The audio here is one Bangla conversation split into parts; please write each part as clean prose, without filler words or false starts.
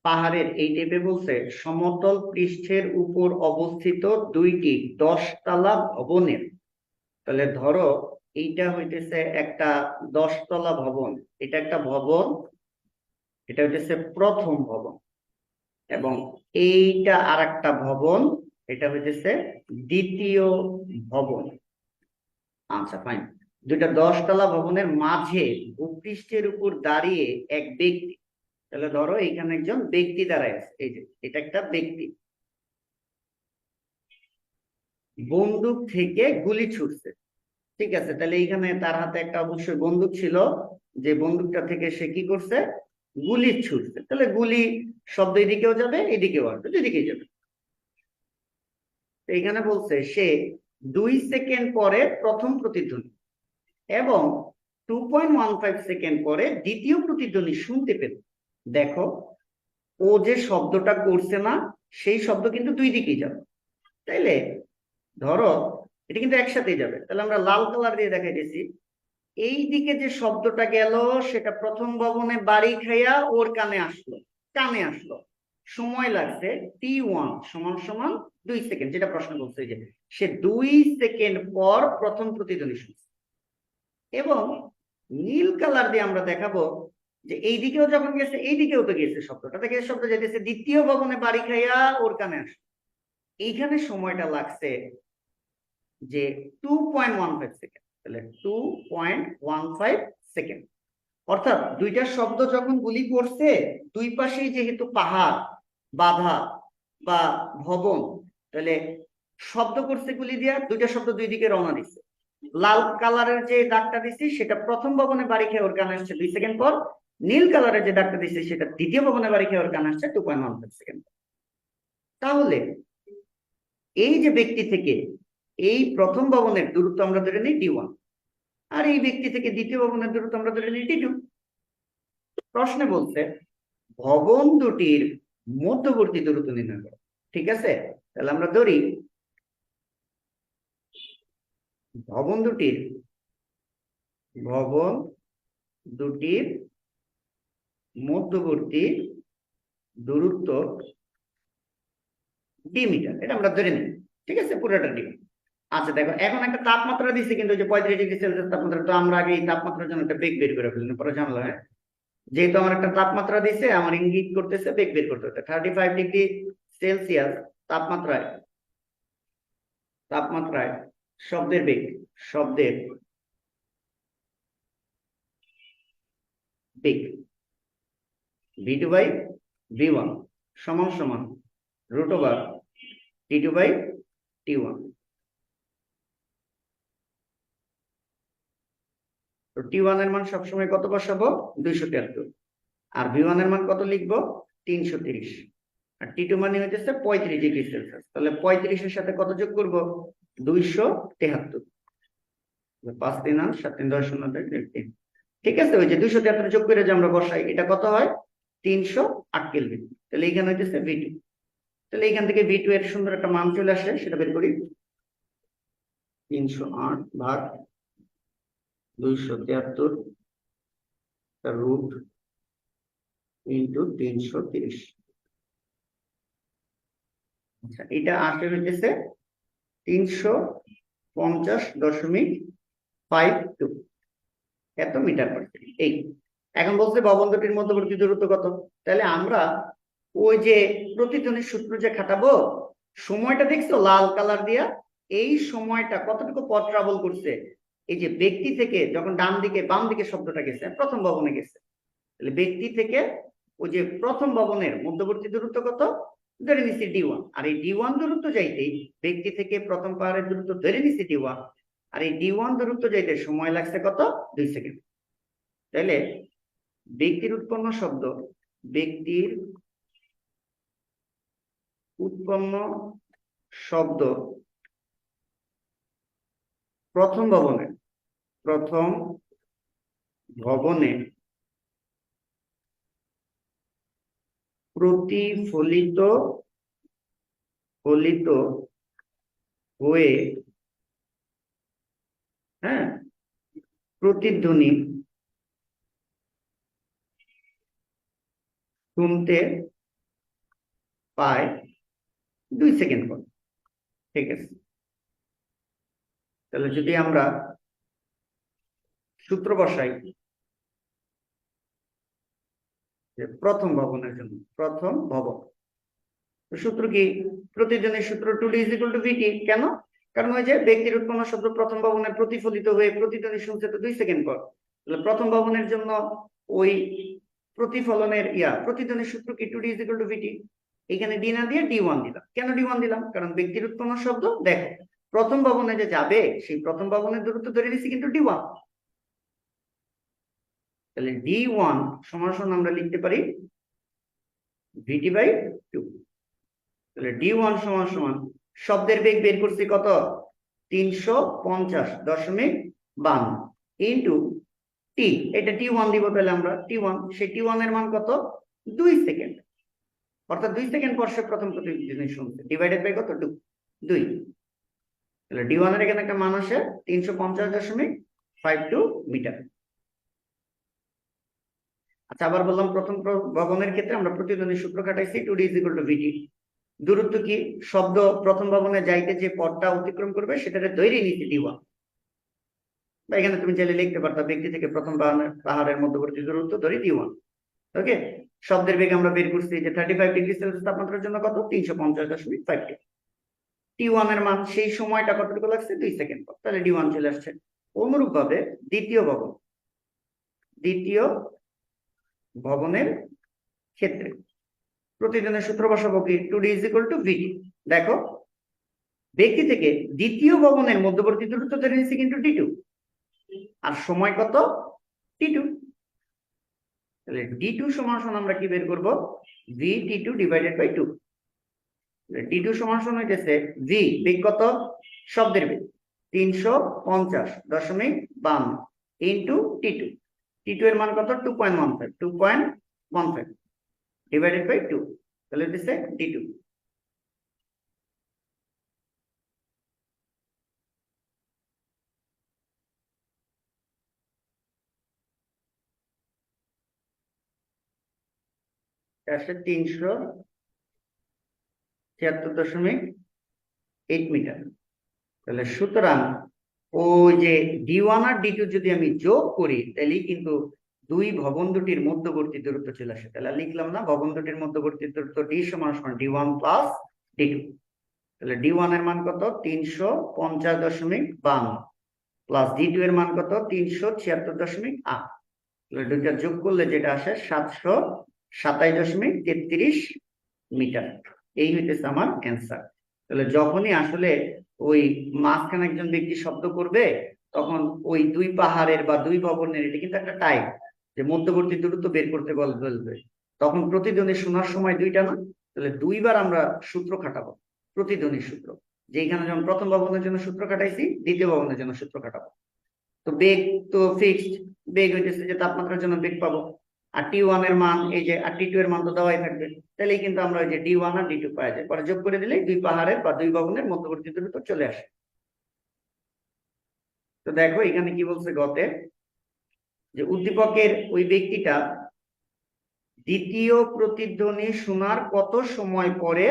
পাহাড়ের এই টাইপে বলছে সমতল পৃষ্ঠের উপর অবস্থিত দুইটি 10 তলা ভবনের। তাহলে ধরো এইটা হইতেছে একটা 10 তলা ভবন, এটা একটা ভবন, এটা হইতেছে প্রথম ভবন, এবং এইটা আর একটা ভবন, এটা হইতেছে দ্বিতীয় ভবন। আচ্ছা ফাইন। দুইটা 10 তলা ভবনের মাঝে ভূপৃষ্ঠের উপর দাঁড়িয়ে এক ব্যক্তি। তাহলে ধরো এখানে একজন ব্যক্তি দাঁড়ায় আছে, এই যে এটা একটা ব্যক্তি, বন্দুক থেকে গুলি ছুটছে। ঠিক আছে, তাহলে এইখানে তার হাতে একটা অবশ্যই বন্দুক ছিল, যে বন্দুকটা থেকে সে কি করছে, গুলি ছুটছে। তাহলে গুলি শব্দ এদিকেও যাবে এদিকেও আসবে, দুদিকেই যাবে। তো এখানে বলছে সে 2 সেকেন্ড পরে প্রথম প্রতিধ্বনি এবং 2.15 সেকেন্ড পরে দ্বিতীয় প্রতিধ্বনি শুনতে পেল। দেখো, ও যে শব্দটা করছে না, সেই শব্দ কিন্তু দুই দিকেই যাবে। তাইলে ধরো এটা কিন্তু একসাথেই যাবে, তাহলে আমরা লাল কালার দিয়ে দেখাইতেছি। এই দিকে যে শব্দটা গেল সেটা প্রথম ভবনে বাড়ি খাইয়া ওর কানে আসলো, সময় লাগছে T1 সমান সমান 2 সেকেন্ড, যেটা প্রশ্ন বলছে যে সে 2 সেকেন্ড পর প্রথম প্রতিধ্বনি শুনছে। এবং নীল কালার দিয়ে আমরা দেখাবো যে এই দিকেও যখন গেছে এই দিকেও তো গেছে, শব্দটা থেকে শব্দ যেতেছে দ্বিতীয় ভবনে বাড়ি খাইয়া ওর কানে আসলো। এইখানে সময়টা লাগছে যে 2.15 সেকেন্ড, তাহলে 2.15 সেকেন্ড। অর্থাৎ দুইটা শব্দ যখন গুলি করছে, দুই পাশেই যেহেতু পাহাড়, বাধা বা ভবন, তাহলে শব্দ করছে গুলি দিয়া, দুইটা শব্দ দুই দিকে রওনা দিচ্ছে। লাল কালারের যে দাগটা দিছি সেটা প্রথম ভবনে বাড়ি খেয়ে ওর কানে আসছে 2 সেকেন্ড পর, নীল কালারের যে দাগটা দিছি সেটা দ্বিতীয় ভবনে বাড়ি খেয়ে ওর কানে আসছে 2.15 সেকেন্ড। তাহলে এই যে ব্যক্তি থেকে এই প্রথম ভবনের দূরত্ব আমরা ধরে নিই D1, আর এই ব্যক্তি থেকে দ্বিতীয় ভবনের দূরত্ব আমরা ধরে নিই D2। প্রশ্নে বলছে ভবন দুটির মধ্যবর্তী দূরত্ব নির্ণয় করো। ঠিক আছে, তাহলে আমরা ধরি ভবন দুটির ভবন দুটির মধ্যবর্তী দূরত্ব D মিটার, এটা আমরা ধরে নিই। ঠিক আছে, পুরোটা D। আচ্ছা দেখো, এখন একটা তাপমাত্রা দিচ্ছে কিন্তু, যে 35 ডিগ্রি সেলসিয়াস তাপমাত্রা, তো আমরা আগে এই তাপমাত্রার জন্য একটা বেগ বের করে ফেললাম, পরে ঝামেলা হয়। যেহেতু আমার একটা তাপমাত্রা দিছে, আমার ইঙ্গিত করতেছে বেগ বের করতে হতে 35 ডিগ্রি সেলসিয়াস তাপমাত্রায় তাপমাত্রায় শব্দের বেগ, শব্দের বেগ V2/V1 সমান সমান √T2/T1। তো T1 এর মান সবসময় কত বসাবো, 273। আর V1 এর মান কত লিখবো, 330। আর T2 মানে হইতেছে 35 ডিগ্রি সেলসিয়াস, তাহলে 35-এর সাথে কত যোগ করব, 273। 5 3 8 7 3 10 0 3। ঠিক আছে, ওই যে 273 যোগ করে যে আমরা বসাই, এটা কত হয়, 308 কেলভিন। তাহলে এইখানে হইতেছে V2। তাহলে এইখান থেকে V2 এর সুন্দর একটা মান চলে আসে, সেটা বের করি। 308/273 রুট ইন্টু 330। আচ্ছা, এটা আসে হইতেছে 350.52 এত মিটার পার সেকেন্ড। এই এখন বলছে ভবন দুটির মধ্যবর্তী দূরত্ব কত। তাহলে আমরা ওই যে প্রতিধ্বনির সূত্র যে খাটাবো, সময়টা দেখছো লাল কালার দিয়া, এই সময়টা কতটুকু পথ ট্রাভেল করছে, এই যে ব্যক্তি থেকে যখন ডান দিকে বাম দিকে শব্দটা গেছে, প্রথম ভবনে গেছে, তাহলে ব্যক্তি থেকে ওই যে প্রথম ভবনের মধ্যবর্তী দূরত্ব কত, ধরে নিচ্ছি D1। আর এই D1 দূরত্ব যাইতেই ব্যক্তি থেকে প্রথম পাহাড়ের দূরত্ব ধরে নিচ্ছি D1, আর এই D1 দূরত্ব যাইতে সময় লাগছে কত, 2 সেকেন্ড। তাহলে ব্যক্তির উৎপন্ন শব্দ, ব্যক্তির উৎপন্ন শব্দ প্রথম ভবনে প্রতিফলিত হয়ে, হ্যাঁ, প্রতিধ্বনি শুনতে পায় 2 সেকেন্ড পর। ঠিক আছে, তাহলে যদি আমরা সূত্র বসাই যে প্রথম ভবনের জন্য, প্রথম ভবন সূত্র কি? প্রতিজনের সূত্র 2D = VT। কেন? কারণ ওই যে ব্যক্তির উৎপন্ন শব্দ প্রথম ভবনে প্রতিফলিত হয়ে প্রতিধ্বনি শুনছে তো 2 সেকেন্ড পর। তাহলে প্রথম ভবনের জন্য ওই প্রতিফলনের প্রতিধ্বনির সূত্র কি? 2D = VT। এখানে ডি না দিয়ে D1 দিলাম। কেন D1 দিলাম? কারণ ব্যক্তির উৎপন্ন শব্দ দেখো প্রথম ভবনে যে যাবে সেই প্রথম ভবনের দূরত্ব ধরে নিচ্ছি কিন্তু D1। তাহলে D1 সমান আমরা লিখতে পারি VT/2। তাহলে D1 সমান শব্দের বেগ বের করছি কত? 350.52 ইন্টু টি, এটা T1 দিব। তাহলে আমরা T1, সেই T1 এর মান কত? 2 সেকেন্ড, অর্থাৎ 2 সেকেন্ড পর সে প্রথম প্রতিধ্বনি শুনছে, ডিভাইডেড বাই কত? 2। তাহলে D1 এর এখানে একটা মান আসে 350.52 মিটার। আচ্ছা, আবার বললাম প্রথম ভবনের ক্ষেত্রে আমরা প্রতিধ্বনির সূত্র খাটাইছি 2D = VT। দূরত্ব কি? শব্দ প্রথম ভবনে যাইতে যে পথটা অতিক্রম করবে সেটাকে দৈর্ঘ্য নিতে D1। বা এখানে তুমি চাইলে লিখতে পারতা ব্যক্তি থেকে প্রথম পাহাড়ের মধ্যবর্তী দূরত্ব ধরি D1। ওকে, শব্দের বেগ আমরা বের করছি যে 35 ডিগ্রি সেলসিয়াস তাপমাত্রার জন্য কত? 350.52। T1 এর মান সেই সময়টা কতটুকু লাগছে? 2 সেকেন্ড পর। তাহলে D1 চলে আসছে। অনুরূপ ভাবে দ্বিতীয় ভবনের ক্ষেত্রে প্রতিদিনের সূত্র বসাবো কি? 2D = VT। দেখো ব্যক্তি থেকে দ্বিতীয় ভবনের মধ্যবর্তী দূরত্ব ধরে নিচ্ছি কিন্তু D2, আর সময় কত? T2। তাহলে D2 সমান আমরা কি বের করব? VT2/2। D2 সমান হইতেছে V, বেগ কত? শব্দের বেগ 350.52 ইন্টু T2। T2 এর মান কত? 2.15 ডিভাইডেড বাই 2। তাহলে হইতেছে D2। আসলে 376.8 মিটার। তাহলে সুতরাং ওই যে D1 আর D2 যদি আমি যোগ করি তাহলে কিন্তু দুই ভবন দুটির মধ্যবর্তী দূরত্ব চলে আসে। তাহলে লিখলাম না, ভবন দুটির মধ্যবর্তী দূরত্ব D সমান D1 প্লাস D2। তাহলে D1 এর মান কত? 350.52 প্লাস D2 এর মান কত? 376.8। তাহলে দুইটা যোগ করলে যেটা আসে 727.33 মিটার। এই হইতেছে আমার অ্যান্সার। তাহলে যখনই আসলে ওই মাঝখানে একজন ব্যক্তি শব্দ করবে তখন ওই দুই পাহাড়ের বা দুই ভবনের, এটা কিন্তু একটা টাইম যে মধ্যবর্তী দূরত্ব বের করতে বলবে, তখন প্রতিধ্বনি শোনার সময় দুইটা না, তাহলে দুইবার আমরা সূত্র খাটাবো, প্রতিধ্বনির সূত্র। যেখানে যেমন প্রথম ভবনের জন্য সূত্র খাটাইছি, দ্বিতীয় ভবনের জন্য সূত্র খাটাবো। তো বেগ তো ফিক্সড, বেগ হইতেছে যে তাপমাত্রার জন্য বেগ পাবো, আর T1 এর মান এই যে, আর T2 এর মান তো দেওয়াই থাকবে। তাহলেই কিন্তু আমরা ওই যে D1 আর D2 পাওয়া যায়, পরে যোগ করে দিলেই দুই পাহাড়ের বা দুই ভবনের মধ্যবর্তী দূরত্ব চলে আসে। তো দেখো এখানে কি বলছে গতে, যে উদ্দীপকের ওই ব্যক্তিটা দ্বিতীয় প্রতিধ্বনি শোনার কত সময় পরে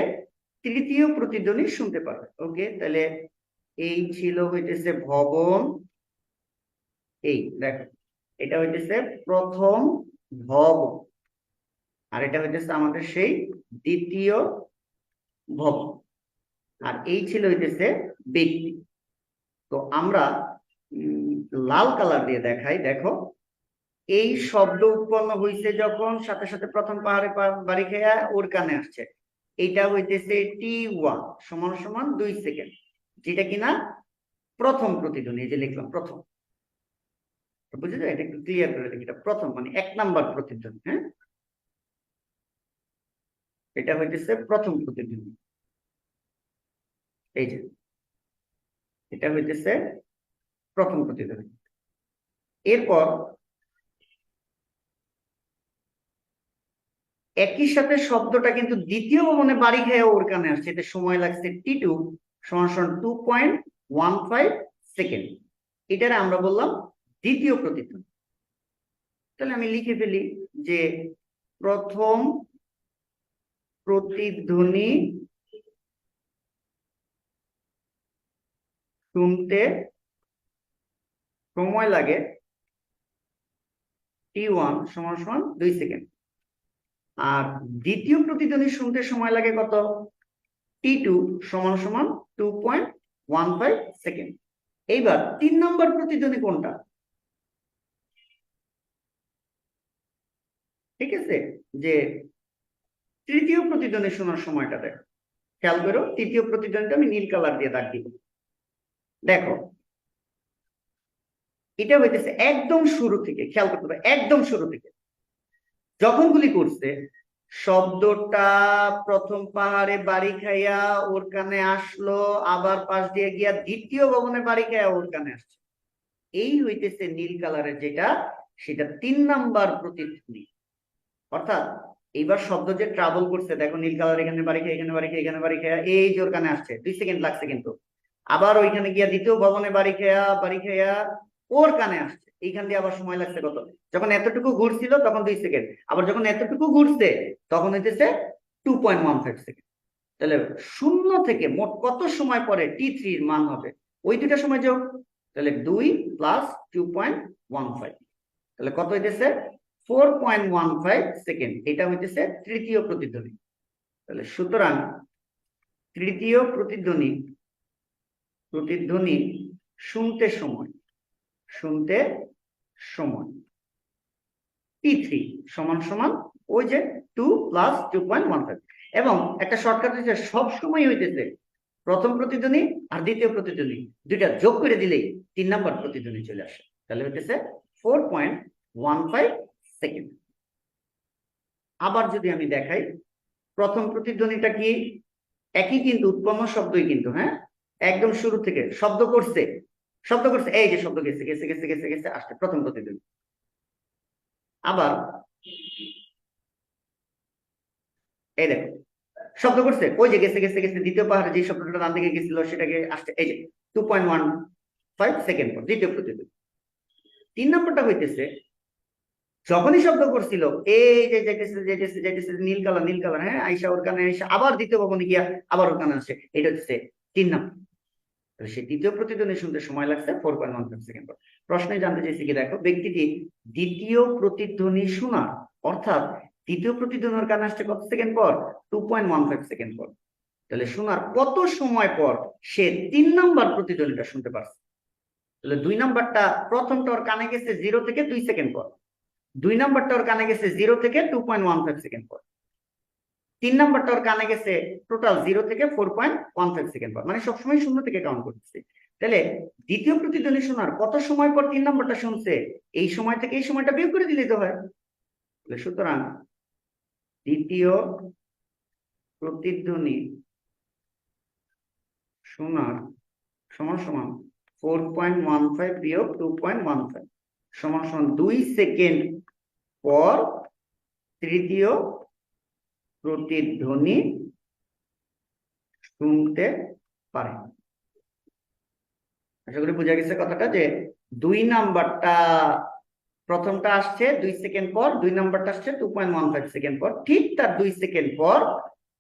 তৃতীয় প্রতিধ্বনি শুনতে পারবে। ওকে, তাহলে এই ছিল হইতেছে ভবন, এই দেখো এটা হইতেছে প্রথম ভবন, আর এটা হইতেছে আমাদের সেই দ্বিতীয় ভবন, আর এই ছিল হইতেছে ব্যক্তি। তো আমরা লাল কালার দিয়ে দেখাই। দেখো এই শব্দ উৎপন্ন হইছে যখন সাথে সাথে প্রথম পাহাড়ে বাড়ি খেয়া ওর কানে আসছে, এটা হইতেছে T1 সমান 2 সেকেন্ড, যেটা কিনা প্রথম প্রতিধ্বনি। এই যে লিখলাম প্রথম, বুঝে যায়? এটা একটু ক্লিয়ার করে দেখি, এটা প্রথম মানে 1 নাম্বার প্রতিধ্বনি। হ্যাঁ, এটা হইতেছে প্রথম প্রতিধ্বনি। এই যে এটা হইতেছে প্রথম প্রতিধ্বনি। এরপর একই সাথে শব্দটা কিন্তু দ্বিতীয় ভবনে বাড়ি খেয়ে ওর কানে আসছে, এতে সময় লাগছে T2 সমান 2.15 সেকেন্ড। এটারে আমরা বললাম দ্বিতীয় প্রতিধ্বনি। তাহলে আমি লিখে ফেলি যে প্রথম প্রতিধ্বনি শুনতে সময় লাগে t1 সমান সমান 2 সেকেন্ড, আর দ্বিতীয় প্রতিধ্বনি শুনতে সময় লাগে কত? t2 সমান সমান 2.15 সেকেন্ড। এইবার 3 নম্বর প্রতিধ্বনি কোনটা? ঠিক আছে, যে তৃতীয় প্রতিধ্বনি শোনার সময়টা দেখো, খেয়াল করো, তৃতীয় প্রতিধ্বনিটা আমি নীল কালার দিয়ে দাগ দিব। দেখো এটা হইতেছে একদম শুরু থেকে, খেয়াল করতে হবে, একদম শুরু থেকে যখন গুলি করছে শব্দটা প্রথম পাহাড়ে বাড়ি খাইয়া ওর কানে আসলো, আবার পাশ দিয়ে গিয়া দ্বিতীয় ভবনে বাড়ি খাইয়া ওর কানে আসছে, এই হইতেছে নীল কালারের যেটা, সেটা 3 নাম্বার প্রতিধ্বনি। অর্থাৎ এইবার শব্দ যে ট্রাভেল করছে, দেখো নীল কালার এখানে বাড়ি খেয়ে এখানে বাড়ি খেয়ে এখানে বাড়ি খেয়ে এই যে ওর কানে আসছে, 2 সেকেন্ড লাগছে, কিন্তু আবার ওইখানে গিয়া দ্বিতীয় ভবনে বাড়ি খেয়া ওর কানে আসছে, এইখান দিয়ে আবার সময় লাগছে কত? যখন এতটুকু ঘুরছিল তখন 2 সেকেন্ড, আবার যখন এতটুকু ঘুরছে তখন হইতেছে 2.15 সেকেন্ড। তাহলে 0 থেকে মোট কত সময় পরে t3 এর মান হবে? ওই দুটা সময় যোগ, তাহলে 2 প্লাস 2.15, তাহলে কত হইতেছে? 4.15 সেকেন্ড। এটা হইতেছে তৃতীয় প্রতিধ্বনি। তাহলে সুতরাং তৃতীয় প্রতিধ্বনি শুনতে সময় t3 সমান সমান ওই যে 2 প্লাস 2.15, এবং একটা শর্টকাট হচ্ছে সব সময় হইতেছে প্রথম প্রতিধ্বনি আর দ্বিতীয় প্রতিধ্বনি দুইটা যোগ করে দিলেই 3 নাম্বার প্রতিধ্বনি চলে আসে, তাহলে হইতেছে 4.15 সেকেন্ড। আবার যদি আমি দেখাই, প্রথম প্রতিধ্বনিটা কি? একই কিন্তু, উৎপন্ন শব্দই কিন্তু, হ্যাঁ, একদম শুরু থেকে শব্দ করছে, এই যে শব্দ গেছে গেছে গেছে গেছে গেছে আসছে, প্রথম প্রতিধ্বনি। আবার এই দেখো শব্দ করছে, ওই যে গেছে গেছে গেছে, দ্বিতীয় পাহাড়ে যে শব্দটা ডান দিকে গেছিল সেটাকে আসছে, এই যে 2.15 সেকেন্ড পর দ্বিতীয় প্রতিধ্বনি। 3 নম্বরটা হইতেছে যখনই শব্দ করছিল, এই যে যেতেছে যেতেছে যেতেছে, নীল কালার, হ্যাঁ, আইসা ওর কানে আইসা আবার দ্বিতীয় ভবনে গিয়া আবার ওর কানে আসে, এটা হচ্ছে 3 নম্বর। সে দ্বিতীয় প্রতিধ্বনি শুনতে সময় লাগছে 4.15 সেকেন্ড পর। প্রশ্নে জানতে চাইছি কি, দেখো ব্যক্তিটি দ্বিতীয় প্রতিধ্বনি শোনার, অর্থাৎ দ্বিতীয় প্রতিধ্বনির কানে আসছে কত সেকেন্ড পর? 2.15 সেকেন্ড পর। তাহলে শোনার কত সময় পর সে 3 নাম্বার প্রতিধ্বনিটা শুনতে পারছে? তাহলে 2 নাম্বারটা, প্রথমটা ওর কানে গেছে 0 থেকে 2 সেকেন্ড পর, 2 নাম্বারটা ওর কানে গেছে 0 থেকে 2.15 সেকেন্ড পর, 3 নাম্বারটা ওর কানে গেছে টোটাল 0 থেকে 4.15 সেকেন্ড পর, মানে সবসময় 0 থেকে কাউন্ট করতেছে। তাহলে দ্বিতীয় প্রতিধ্বনি শোনার কত সময় পর 3 নাম্বারটা শুনছে? এই সময় থেকে এই সময়টা বিয়োগ করে দিলেই তো হয়। সুতরাং দ্বিতীয় প্রতিধ্বনি শোনার সমান সমান 4.15 বিয়োগ 2.15 সমান সমান 2 সেকেন্ড পর তৃতীয় প্রতিধ্বনি শুনতে পারে। আশা করি বোঝা গেছে কথাটা, যে 2 নাম্বারটা, প্রথমটা আসছে 2 সেকেন্ড পর, 2 নাম্বারটা আসছে 2.15 সেকেন্ড পর, ঠিক তার 2 সেকেন্ড পর,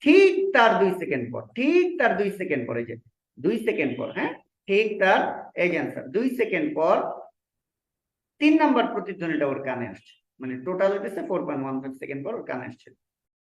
ঠিক তার 2 সেকেন্ড পর, ঠিক তার 2 সেকেন্ড পর, এই যে 2 সেকেন্ড পর, হ্যাঁ, ঠিক তার, এই যে आंसर, 2 সেকেন্ড পর 3 নাম্বার প্রতিধ্বনিটা ওর কানে আসছে, মানে টোটাল হইতেছে 4.15 সেকেন্ড পর ওর কানে আসছে।